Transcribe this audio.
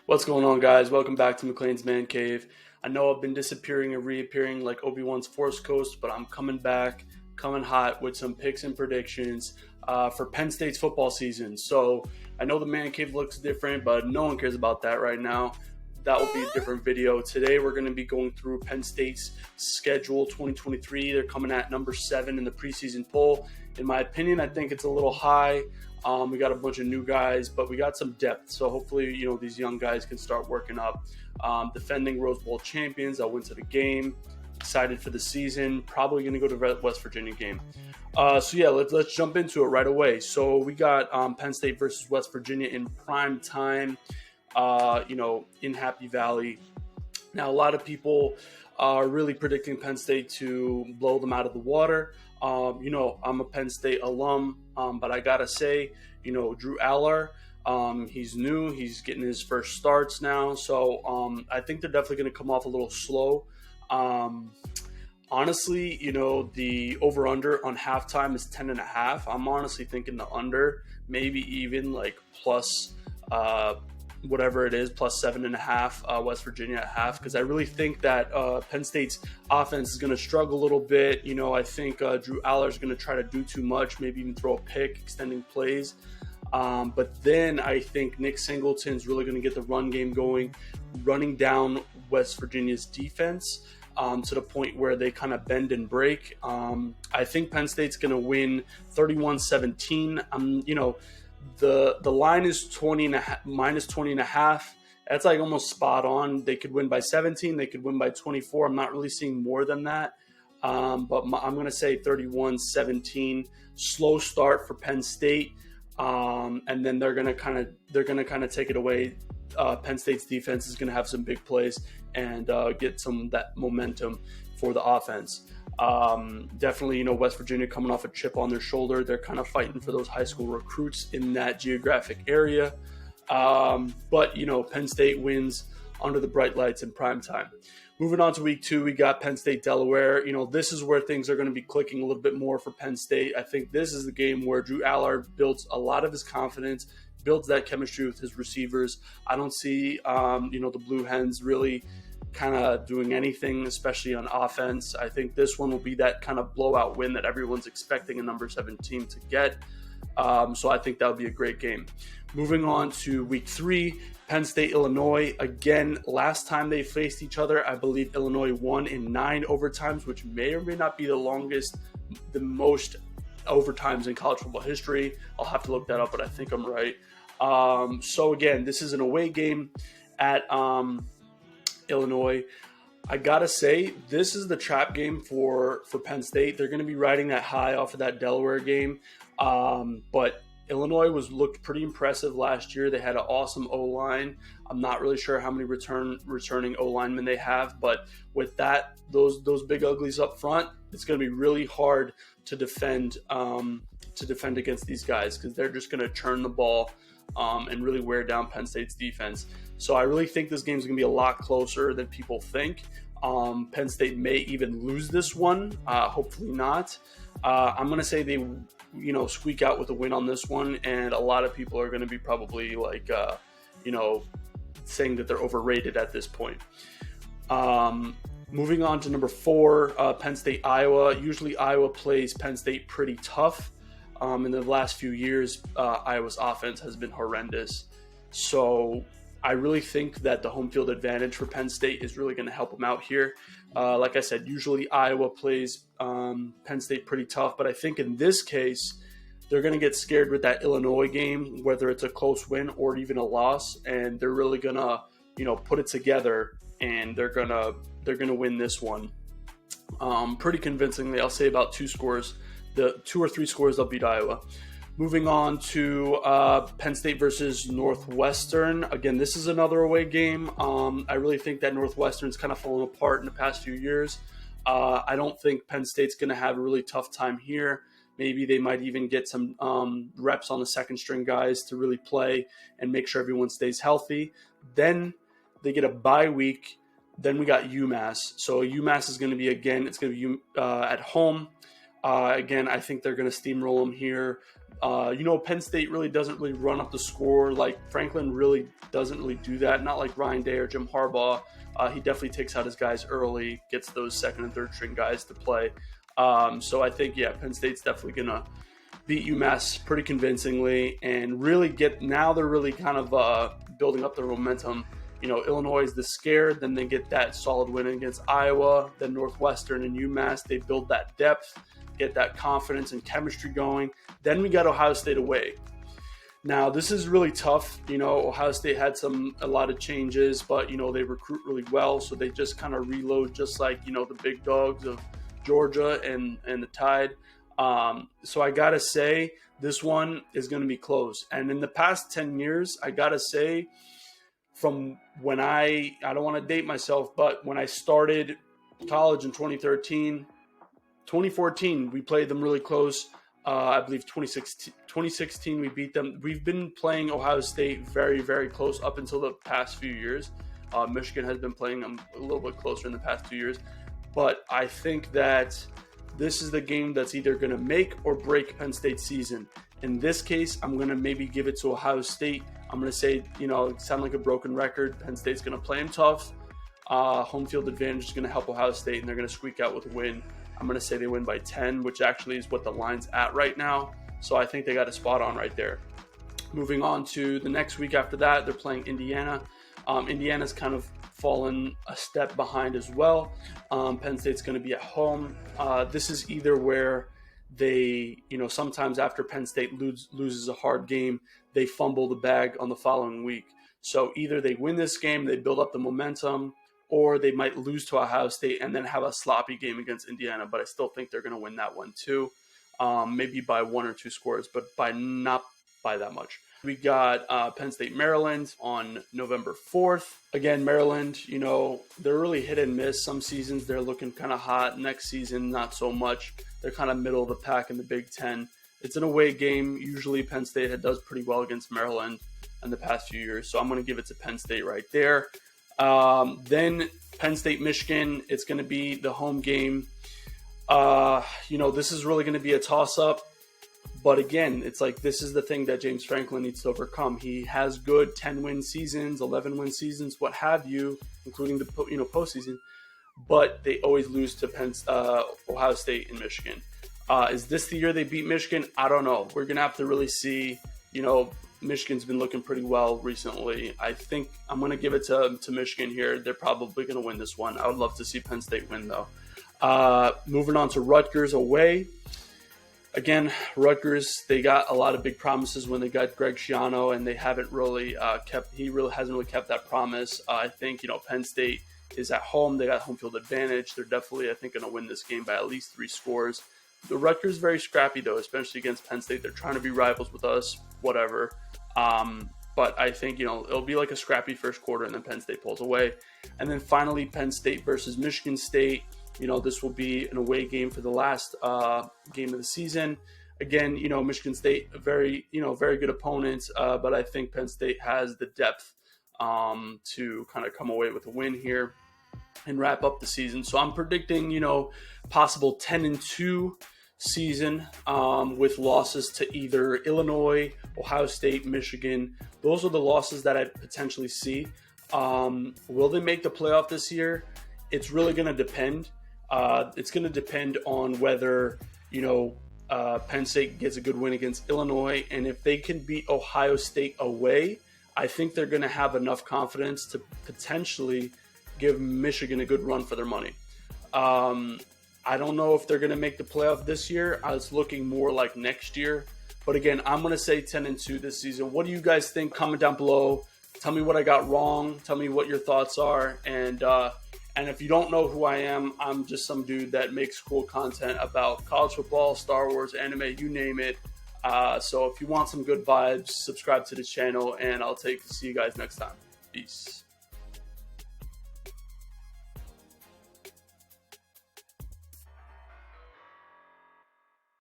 What's going on, guys? Welcome back to McLean's Man Cave. I know I've been disappearing and reappearing like Obi-Wan's Force Ghost, but I'm coming back, coming hot with some picks and predictions for Penn State's football season. So I know the Man Cave looks different, but no one cares about that right now. That will be a different video. Today we're going to be going through Penn State's schedule 2023. They're coming at number 7 in the preseason poll. In my opinion, I think it's a little high. We got a bunch of new guys, but we got some depth. So hopefully, these young guys can start working up. Defending Rose Bowl champions. I went to the game. Excited for the season. Probably going to go to the West Virginia game. Let's jump into it right away. So we got Penn State versus West Virginia in prime time. In Happy Valley. Now, a lot of people are really predicting Penn State to blow them out of the water. I'm a Penn State alum, but I gotta say, Drew Aller, he's new. He's getting his first starts now. So I think they're definitely going to come off a little slow. Honestly, the over-under on halftime is 10.5. I'm honestly thinking the under, maybe even like plus whatever it is, plus 7.5, West Virginia at half, because I really think that Penn State's offense is going to struggle a little bit. I think Drew Aller is going to try to do too much, maybe even throw a pick, extending plays. But then I think Nick Singleton's really going to get the run game going, running down West Virginia's defense to the point where they kind of bend and break. I think Penn State's going to win 31-17. The line is minus 20.5. That's like almost spot on. They could win by 17. They could win by 24. I'm not really seeing more than that. I'm going to say 31-17. Slow start for Penn State, and then they're going to kind of take it away. Penn State's defense is going to have some big plays and get some of that momentum for the offense. Definitely, West Virginia coming off a chip on their shoulder. They're kind of fighting for those high school recruits in that geographic area. But Penn State wins under the bright lights in prime time. Moving on to week 2, we got Penn State, Delaware. This is where things are going to be clicking a little bit more for Penn State. I think this is the game where Drew Aller builds a lot of his confidence, builds that chemistry with his receivers. I don't see, the Blue Hens really kind of doing anything, especially on offense. I think this one will be that kind of blowout win that everyone's expecting a number 7 team to get. So I think that would be a great game. Moving on to week 3, Penn State, Illinois. Again, last time they faced each other, I believe Illinois won in 9 overtimes, which may or may not be the most overtimes in college football history. I'll have to look that up, but I think I'm right. So again, this is an away game at Illinois. I gotta say, this is the trap game for Penn State. They're going to be riding that high off of that Delaware game, but Illinois looked pretty impressive last year. They had an awesome O-line. I'm not really sure how many returning O-linemen they have, but with that, those big uglies up front, it's going to be really hard to defend against these guys, because they're just going to churn the ball and really wear down Penn State's defense. So I really think this game is going to be a lot closer than people think. Penn State may even lose this one. Hopefully not. I'm going to say they, squeak out with a win on this one, and a lot of people are going to be probably like, saying that they're overrated at this point. Moving on to number 4, Penn State, Iowa. Usually Iowa plays Penn State pretty tough. In the last few years, Iowa's offense has been horrendous. So I really think that the home field advantage for Penn State is really going to help them out here. Like I said, usually Iowa plays Penn State pretty tough, but I think in this case, they're going to get scared with that Illinois game, whether it's a close win or even a loss, and they're really going to, put it together, and they're going to win this one pretty convincingly. I'll say about 2 scores. The 2 or 3 scores, they'll beat Iowa. Moving on to Penn State versus Northwestern. Again, this is another away game. I really think that Northwestern's kind of fallen apart in the past few years. I don't think Penn State's going to have a really tough time here. Maybe they might even get some reps on the second string guys to really play and make sure everyone stays healthy. Then they get a bye week. Then we got UMass. So UMass is going to be, it's going to be at home. Again, I think they're going to steamroll them here. Penn State really doesn't really run up the score. Like Franklin really doesn't really do that. Not like Ryan Day or Jim Harbaugh. He definitely takes out his guys early, gets those second and third string guys to play. So I think, Penn State's definitely going to beat UMass pretty convincingly and really now they're really kind of building up their momentum. Illinois is the scared, then they get that solid win against Iowa, then Northwestern and UMass. They build that depth, get that confidence and chemistry going. Then we got Ohio State away. Now, this is really tough. Ohio State had a lot of changes, but, they recruit really well. So they just kind of reload just like, the big dogs of Georgia and the Tide. So I got to say this one is going to be close. And in the past 10 years, I got to say from when I don't want to date myself, but when I started college in 2013, 2014, we played them really close. I believe 2016, we beat them. We've been playing Ohio State very, very close up until the past few years. Michigan has been playing them a little bit closer in the past 2 years. But I think that this is the game that's either going to make or break Penn State's season. In this case, I'm going to maybe give it to Ohio State. I'm going to say, sound like a broken record. Penn State's going to play them tough. Home field advantage is going to help Ohio State, and they're going to squeak out with a win. I'm going to say they win by 10, which actually is what the line's at right now. So I think they got a spot on right there. Moving on to the next week after that, they're playing Indiana. Indiana's kind of fallen a step behind as well. Penn State's going to be at home. This is either where they, sometimes after Penn State loses a hard game, they fumble the bag on the following week. So either they win this game, they build up the momentum, or they might lose to Ohio State and then have a sloppy game against Indiana. But I still think they're going to win that one too. Maybe by 1 or 2 scores, but not by that much. We got Penn State, Maryland on November 4th. Again, Maryland, they're really hit and miss. Some seasons they're looking kind of hot. Next season, not so much. They're kind of middle of the pack in the Big Ten. It's an away game. Usually Penn State does pretty well against Maryland in the past few years. So I'm going to give it to Penn State right there. Then Penn State, Michigan, it's going to be the home game. This is really going to be a toss-up. But again, it's like this is the thing that James Franklin needs to overcome. He has good 10-win seasons, 11-win seasons, what have you, including the postseason. But they always lose to Ohio State and Michigan. Is this the year they beat Michigan? I don't know. We're going to have to really see. Michigan's been looking pretty well recently. I think I'm going to give it to Michigan here. They're probably going to win this one. I would love to see Penn State win, though. Moving on to Rutgers away. Again, Rutgers, they got a lot of big promises when they got Greg Schiano, and they haven't really hasn't really kept that promise. I think, Penn State is at home. They got home field advantage. They're definitely, I think, going to win this game by at least 3 scores. The Rutgers very scrappy, though, especially against Penn State. They're trying to be rivals with us, whatever. But I think, it'll be like a scrappy first quarter, and then Penn State pulls away. And then finally, Penn State versus Michigan State. This will be an away game for the last game of the season. Again, Michigan State, very good opponents, but I think Penn State has the depth to kind of come away with a win here and wrap up the season. So I'm predicting, possible 10-2 season with losses to either Illinois, Ohio State, Michigan. Those are the losses that I potentially see. Will they make the playoff this year? It's really going to depend. It's going to depend on whether, Penn State gets a good win against Illinois. And if they can beat Ohio State away, I think they're going to have enough confidence to potentially give Michigan a good run for their money. I don't know if they're going to make the playoff this year. It's looking more like next year. But again, I'm going to say 10-2 this season. What do you guys think? Comment down below. Tell me what I got wrong. Tell me what your thoughts are. And if you don't know who I am, I'm just some dude that makes cool content about college football, Star Wars, anime, you name it. So if you want some good vibes, subscribe to the channel, and I'll see you guys next time. Peace.